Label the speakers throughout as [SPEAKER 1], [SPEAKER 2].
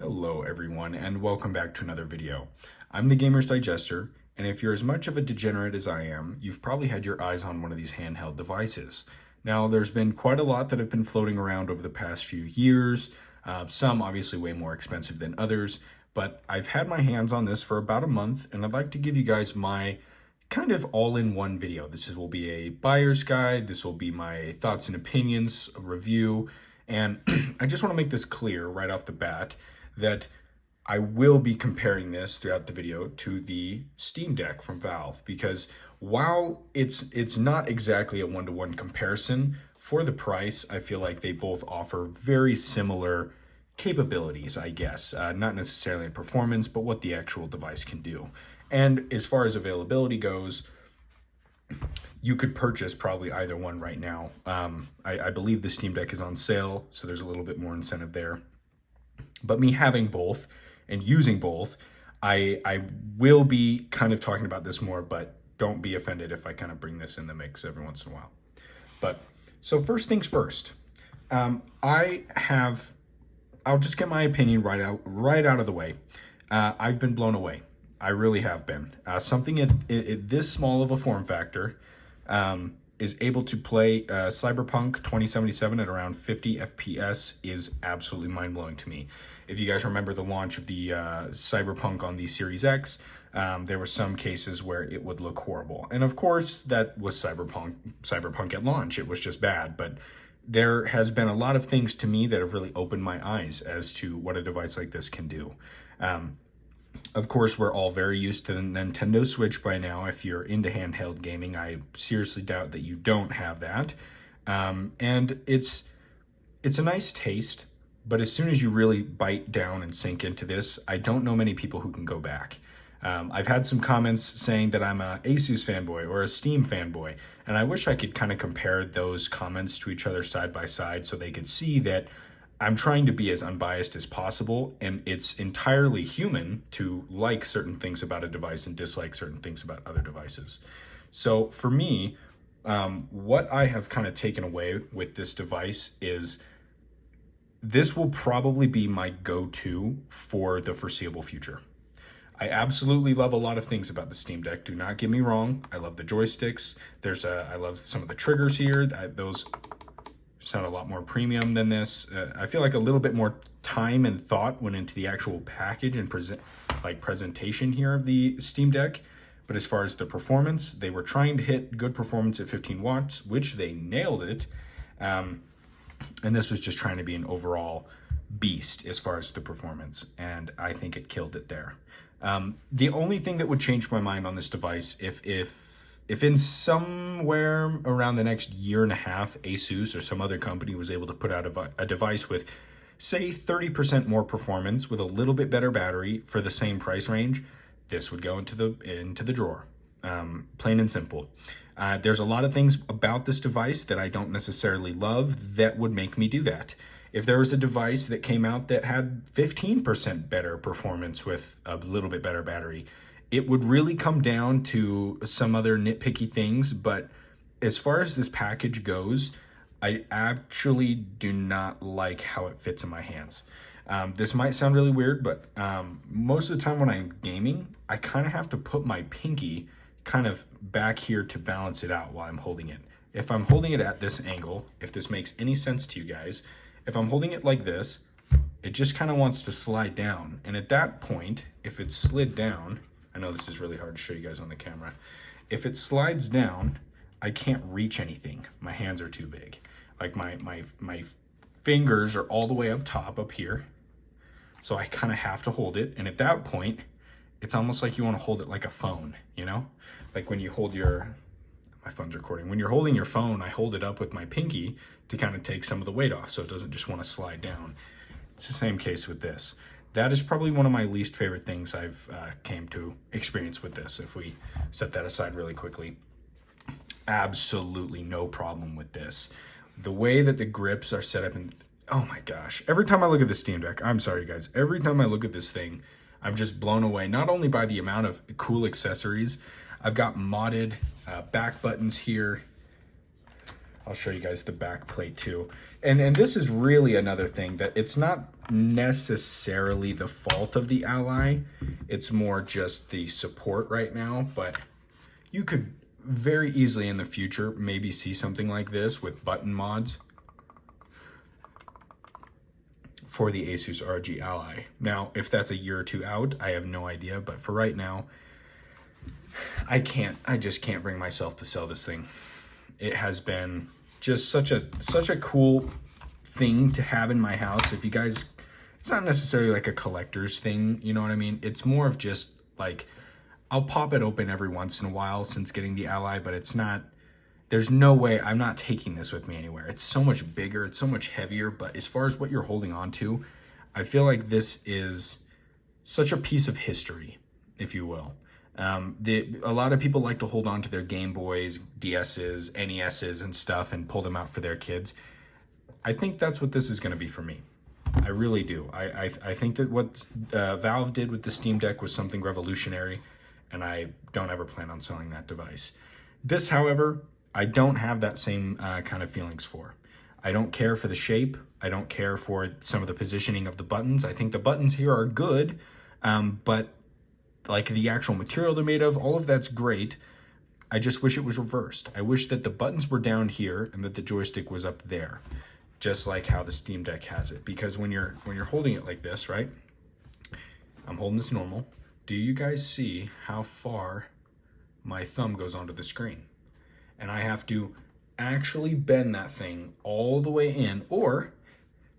[SPEAKER 1] Hello everyone, and welcome back to another video. I'm the Gamer's Digester, and if you're as much of a degenerate as I am, you've probably had your eyes on one of these handheld devices. Now, there's been quite a lot that have been floating around over the past few years, some obviously way more expensive than others, but I've had my hands on this for about a month, and I'd like to give you guys my kind of all-in-one video. Will be a buyer's guide, this will be my thoughts and opinions, a review, and I just want to make this clear right off the bat that I will be comparing this throughout the video to the Steam Deck from Valve, because while it's not exactly a one-to-one comparison, for the price, I feel like they both offer very similar capabilities, I guess. Not necessarily in performance, but what the actual device can do. And as far as availability goes, you could purchase probably either one right now. I believe the Steam Deck is on sale, so there's a little bit more incentive there. But me having both and using both, I will be kind of talking about this more, but don't be offended if I kind of bring this in the mix every once in a while. But so first things first, I'll just get my opinion right out of the way. I've been blown away. I really have been. Something at this small of a form factor is able to play Cyberpunk 2077 at around 50 FPS is absolutely mind-blowing to me. If you guys remember the launch of the Cyberpunk on the Series X, there were some cases where it would look horrible. And of course, that was Cyberpunk at launch. It was just bad. But there has been a lot of things to me that have really opened my eyes as to what a device like this can do. Of course, we're all very used to the Nintendo Switch by now. If you're into handheld gaming, I seriously doubt that you don't have that. And it's a nice taste, but as soon as you really bite down and sink into this, I don't know many people who can go back. I've had some comments saying that I'm a Asus fanboy or a Steam fanboy, and I wish I could kind of compare those comments to each other side by side so they could see that I'm trying to be as unbiased as possible, and it's entirely human to like certain things about a device and dislike certain things about other devices. So for me, what I have kind of taken away with this device is this will probably be my go-to for the foreseeable future. I absolutely love a lot of things about the Steam Deck. Do not get me wrong. I love the joysticks. I love some of the triggers here. Those sound a lot more premium than this. I feel like a little bit more time and thought went into the actual package and presentation here of the Steam Deck. But as far as the performance, they were trying to hit good performance at 15 watts, which they nailed it. And this was just trying to be an overall beast as far as the performance, and I think it killed it there. The only thing that would change my mind on this device, if in somewhere around the next year and a half, Asus or some other company was able to put out a device with, say, 30% more performance with a little bit better battery for the same price range, this would go into the drawer. Plain and simple. There's a lot of things about this device that I don't necessarily love that would make me do that. If there was a device that came out that had 15% better performance with a little bit better battery, it would really come down to some other nitpicky things. But as far as this package goes, I actually do not like how it fits in my hands. This might sound really weird, but most of the time when I'm gaming, I kind of have to put my pinky kind of back here to balance it out while I'm holding it. If I'm holding it at this angle, if this makes any sense to you guys, if I'm holding it like this, it just kind of wants to slide down. And at that point, if it's slid down, I know this is really hard to show you guys on the camera. If it slides down, I can't reach anything. My hands are too big. Like my fingers are all the way up top, up here. So I kind of have to hold it. And at that point, it's almost like you want to hold it like a phone, you know? Like when you hold my phone's recording. When you're holding your phone, I hold it up with my pinky to kind of take some of the weight off so it doesn't just want to slide down. It's the same case with this. That is probably one of my least favorite things I've came to experience with this. If we set that aside really quickly, absolutely no problem with this. The way that the grips are set up, and oh my gosh, every time I look at the Steam Deck, I'm sorry guys, every time I look at this thing, I'm just blown away, not only by the amount of cool accessories. I've got modded back buttons here. I'll show you guys the back plate too. And this is really another thing that it's not necessarily the fault of the Ally. It's more just the support right now, but you could very easily in the future maybe see something like this with button mods for the Asus ROG Ally. Now, if that's a year or two out, I have no idea, but for right now, I just can't bring myself to sell this thing. It has been just such a cool thing to have in my house. If you guys, it's not necessarily like a collector's thing, you know what I mean? It's more of just like, I'll pop it open every once in a while since getting the Ally, but it's not, there's no way, I'm not taking this with me anywhere. It's so much bigger, it's so much heavier, but as far as what you're holding on to, I feel like this is such a piece of history, if you will. A lot of people like to hold on to their Game Boys, DS's, NES's and stuff and pull them out for their kids. I think that's what this is going to be for me. I really do. I think that what Valve did with the Steam Deck was something revolutionary, and I don't ever plan on selling that device. This, however, I don't have that same kind of feelings for. I don't care for the shape. I don't care for some of the positioning of the buttons. I think the buttons here are good, but like the actual material they're made of, all of that's great. I just wish it was reversed. I wish that the buttons were down here and that the joystick was up there, just like how the Steam Deck has it. Because when you're holding it like this, right? I'm holding this normal. Do you guys see how far my thumb goes onto the screen? And I have to actually bend that thing all the way in or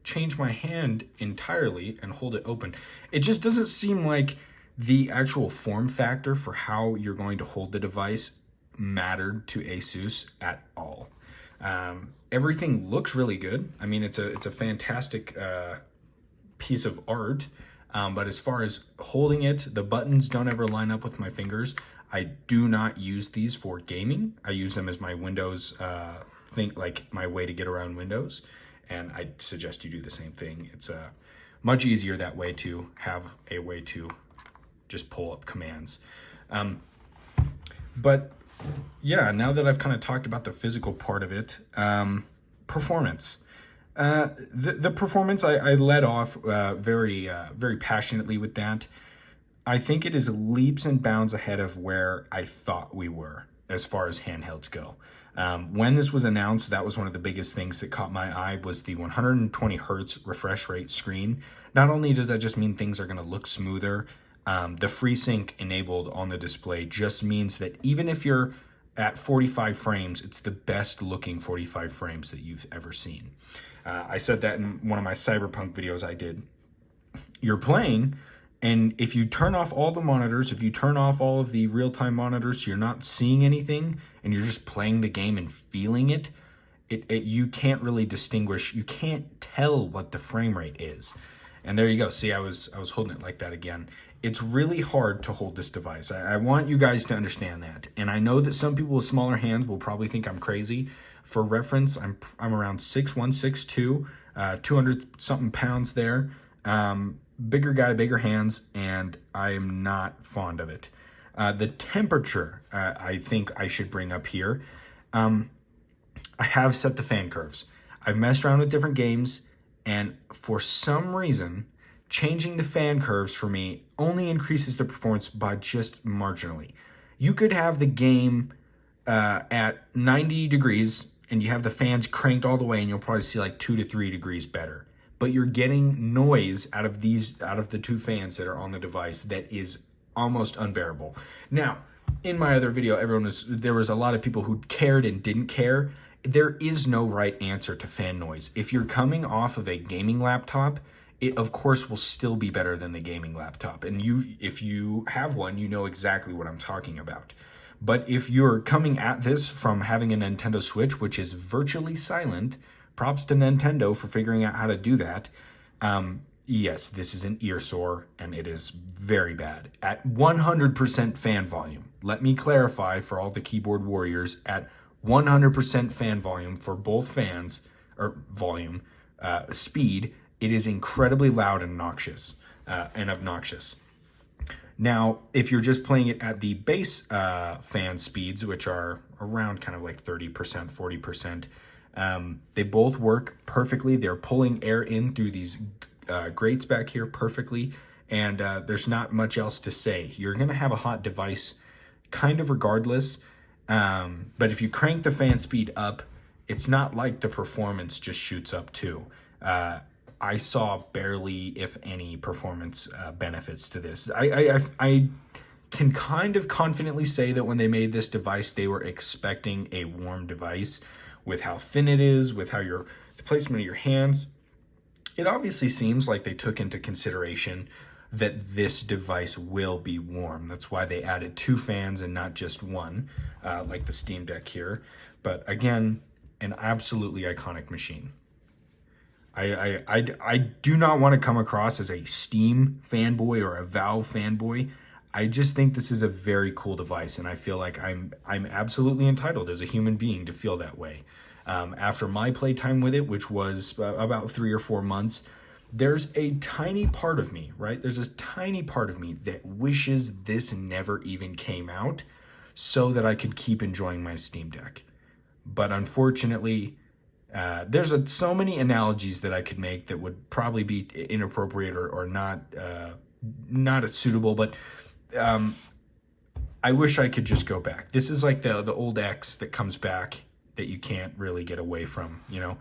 [SPEAKER 1] change my hand entirely and hold it open. It just doesn't seem like the actual form factor for how you're going to hold the device mattered to Asus at all. Everything looks really good. I mean, it's a fantastic piece of art, but as far as holding it, the buttons don't ever line up with my fingers. I do not use these for gaming. I use them as my Windows, like my way to get around Windows, and I suggest you do the same thing. It's much easier that way to have a way to just pull up commands. But yeah, now that I've kind of talked about the physical part of it, performance. The performance, I led off very passionately with that. I think it is leaps and bounds ahead of where I thought we were as far as handhelds go. When this was announced, that was one of the biggest things that caught my eye was the 120 hertz refresh rate screen. Not only does that just mean things are going to look smoother, the FreeSync enabled on the display just means that even if you're at 45 frames, it's the best looking 45 frames that you've ever seen. I said that in one of my Cyberpunk videos I did. You're playing, and if you turn off all the monitors, if you turn off all of the real-time monitors so you're not seeing anything, and you're just playing the game and feeling it, you can't really distinguish, you can't tell what the frame rate is. And there you go. See, I was holding it like that again. It's really hard to hold this device. I want you guys to understand that. And I know that some people with smaller hands will probably think I'm crazy. For reference, I'm around 6'1", 6'2", 200-something pounds there. Bigger guy, bigger hands, and I am not fond of it. The temperature, I think I should bring up here. I have set the fan curves. I've messed around with different games, and for some reason, changing the fan curves for me only increases the performance by just marginally. You could have the game at 90 degrees and you have the fans cranked all the way and you'll probably see like 2 to 3 degrees better. But you're getting noise out of the two fans that are on the device that is almost unbearable. Now, in my other video, there was a lot of people who cared and didn't care. There is no right answer to fan noise. If you're coming off of a gaming laptop, it of course will still be better than the gaming laptop. And if you have one, you know exactly what I'm talking about. But if you're coming at this from having a Nintendo Switch, which is virtually silent, props to Nintendo for figuring out how to do that. Yes, this is an ear sore and it is very bad. At 100% fan volume. Let me clarify for all the keyboard warriors, at 100% fan volume for both fans, or volume, speed, it is incredibly loud and obnoxious. Now, if you're just playing it at the base fan speeds, which are around kind of like 30%, 40%, They both work perfectly. They're pulling air in through these grates back here perfectly, and there's not much else to say. You're going to have a hot device kind of regardless, but if you crank the fan speed up, it's not like the performance just shoots up too. I saw barely, if any, performance benefits to this. I can kind of confidently say that when they made this device, they were expecting a warm device with how thin it is, with how the placement of your hands. It obviously seems like they took into consideration that this device will be warm. That's why they added 2 fans and not just one, like the Steam Deck here. But again, an absolutely iconic machine. I do not want to come across as a Steam fanboy or a Valve fanboy. I just think this is a very cool device, and I feel like I'm absolutely entitled as a human being to feel that way. After my playtime with it, which was about 3 or 4 months, there's a tiny part of me, right? There's a tiny part of me that wishes this never even came out so that I could keep enjoying my Steam Deck. But unfortunately, there's so many analogies that I could make that would probably be inappropriate or not suitable, but I wish I could just go back. This is like the old ex that comes back that you can't really get away from, you know?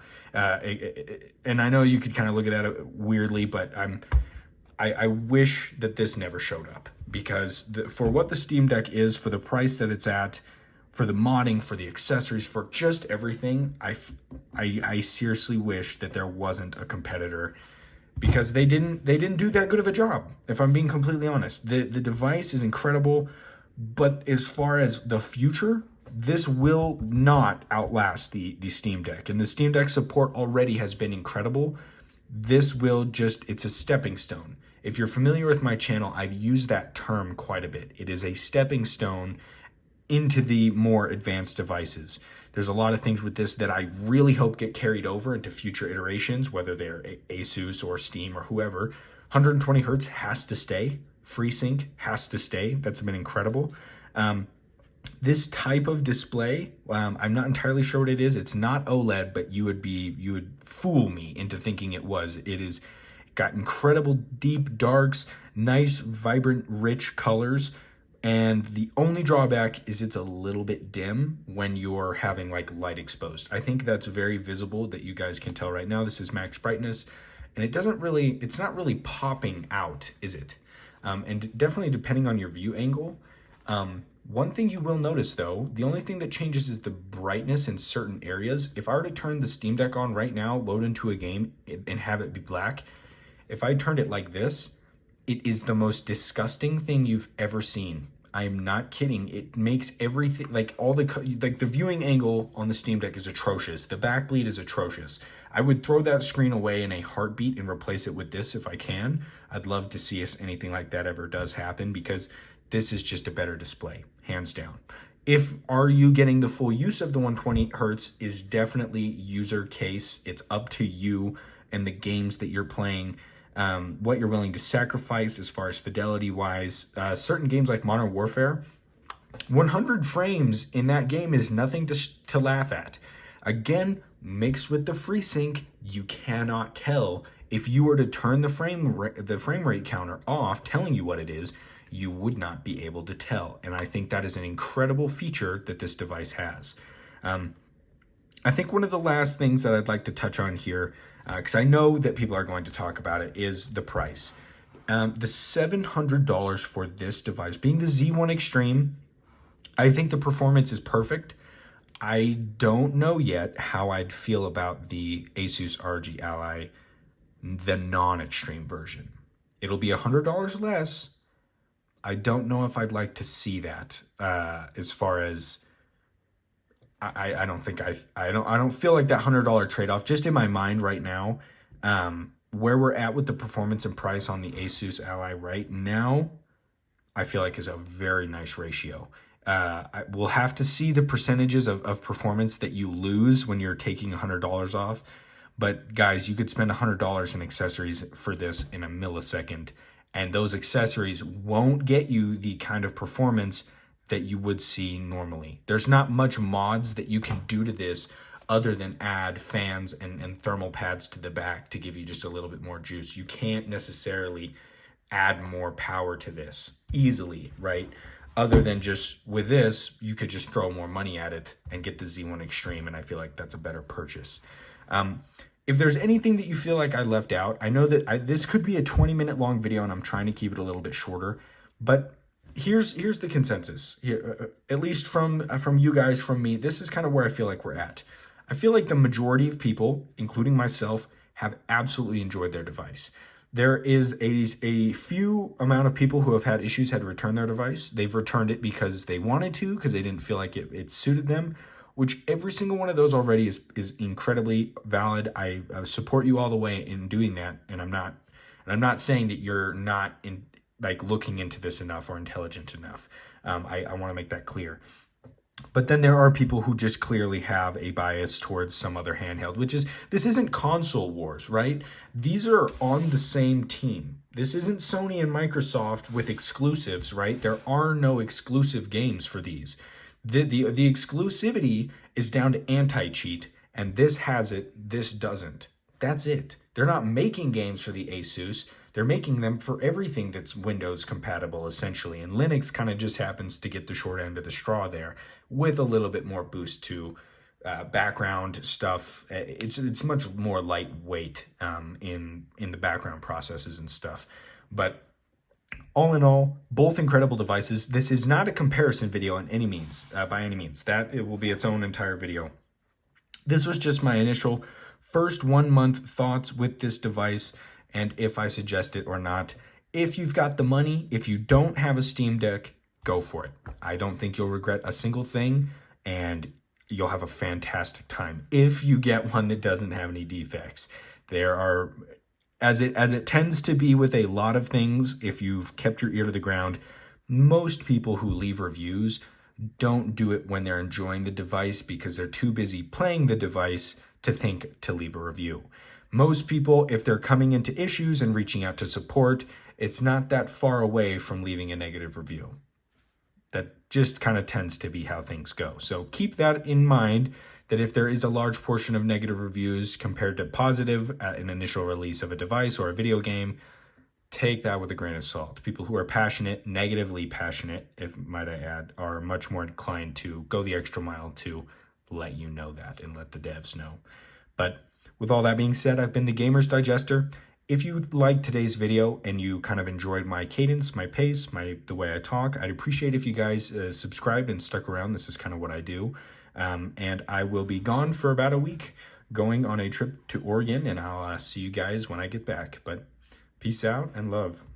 [SPEAKER 1] And I know you could kind of look at that weirdly, but I wish that this never showed up, because for what the Steam Deck is, for the price that it's at, for the modding, for the accessories, for just everything, I seriously wish that there wasn't a competitor, because they didn't do that good of a job, if I'm being completely honest. The device is incredible, but as far as the future, this will not outlast the Steam Deck. And the Steam Deck support already has been incredible. This will it's a stepping stone. If you're familiar with my channel, I've used that term quite a bit. It is a stepping stone into the more advanced devices. There's a lot of things with this that I really hope get carried over into future iterations, whether they're Asus or Steam or whoever. 120 hertz has to stay. FreeSync has to stay. That's been incredible. This type of display, I'm not entirely sure what it is. It's not OLED, but you would fool me into thinking it was. It is got incredible deep darks, nice, vibrant, rich colors. And the only drawback is it's a little bit dim when you're having like light exposed. I think that's very visible, that you guys can tell right now. This is max brightness, and it's not really popping out, is it? And definitely depending on your view angle. One thing you will notice though, the only thing that changes is the brightness in certain areas. If I were to turn the Steam Deck on right now, load into a game and have it be black, if I turned it like this, it is the most disgusting thing you've ever seen. I am not kidding. It makes everything, like the viewing angle on the Steam Deck is atrocious. The backbleed is atrocious. I would throw that screen away in a heartbeat and replace it with this if I can. I'd love to see if anything like that ever does happen, because this is just a better display, hands down. Are you getting the full use of the 120 hertz is definitely user case. It's up to you and the games that you're playing. What you're willing to sacrifice as far as fidelity wise. Certain games like Modern Warfare, 100 frames in that game is nothing to laugh at. Again, mixed with the FreeSync, you cannot tell. If you were to turn the frame rate counter off, telling you what it is, you would not be able to tell. And I think that is an incredible feature that this device has. I think one of the last things that I'd like to touch on here, because I know that people are going to talk about it, is the price. The $700 for this device, being the Z1 Extreme, I think the performance is perfect. I don't know yet how I'd feel about the Asus ROG Ally, the non-extreme version. It'll be $100 less. I don't know if I'd like to see that. As far as I don't feel like that $100 trade-off, just in my mind right now, where we're at with the performance and price on the Asus Ally right now, I feel like is a very nice ratio. We'll have to see the percentages of performance that you lose when you're taking $100 off. But guys, you could spend $100 in accessories for this in a millisecond, and those accessories won't get you the kind of performance that you would see normally. There's not much mods that you can do to this other than add fans and thermal pads to the back to give you just a little bit more juice. You can't necessarily add more power to this easily, right? Other than just with this, you could just throw more money at it and get the Z1 Extreme, and I feel like that's a better purchase. If there's anything that you feel like I left out, I know that this could be a 20-minute long video, and I'm trying to keep it a little bit shorter, but here's the consensus here, at least from you guys, from me. This is kind of where I feel like we're at. I feel like the majority of people, including myself, have absolutely enjoyed their device. There is a few amount of people who have had issues, had to return their device. They've returned it because they wanted to, because they didn't feel like it suited them, which every single one of those already is incredibly valid. I support you all the way in doing that, and I'm not saying that you're not looking into this enough or intelligent enough. I want to make that clear. But then there are people who just clearly have a bias towards some other handheld, this isn't console wars, right? These are on the same team. This isn't Sony and Microsoft with exclusives, right? There are no exclusive games for these. The exclusivity is down to anti-cheat, and this has it, this doesn't. That's it. They're not making games for the Asus. They're making them for everything that's Windows compatible, essentially. And Linux kind of just happens to get the short end of the straw there with a little bit more boost to background stuff. It's much more lightweight in the background processes and stuff. But all in all, both incredible devices. This is not a comparison video on any means, by any means. That it will be its own entire video. This was just my initial first 1 month thoughts with this device, and if I suggest it or not. If you've got the money, if you don't have a Steam Deck, go for it. I don't think you'll regret a single thing, and you'll have a fantastic time if you get one that doesn't have any defects. There are, as it tends to be with a lot of things, if you've kept your ear to the ground, most people who leave reviews don't do it when they're enjoying the device because they're too busy playing the device to think to leave a review. Most people, if they're coming into issues and reaching out to support, it's not that far away from leaving a negative review. That just kind of tends to be how things go. So keep that in mind, that if there is a large portion of negative reviews compared to positive at an initial release of a device or a video game, take that with a grain of salt. People who are passionate, negatively passionate, if might I add, are much more inclined to go the extra mile to let you know that and let the devs know. But with all that being said, I've been the Gamer's Digester. If you liked today's video and you kind of enjoyed my cadence, my pace, the way I talk, I'd appreciate if you guys subscribed and stuck around. This is kind of what I do. And I will be gone for about a week, going on a trip to Oregon, and I'll see you guys when I get back. But peace out and love.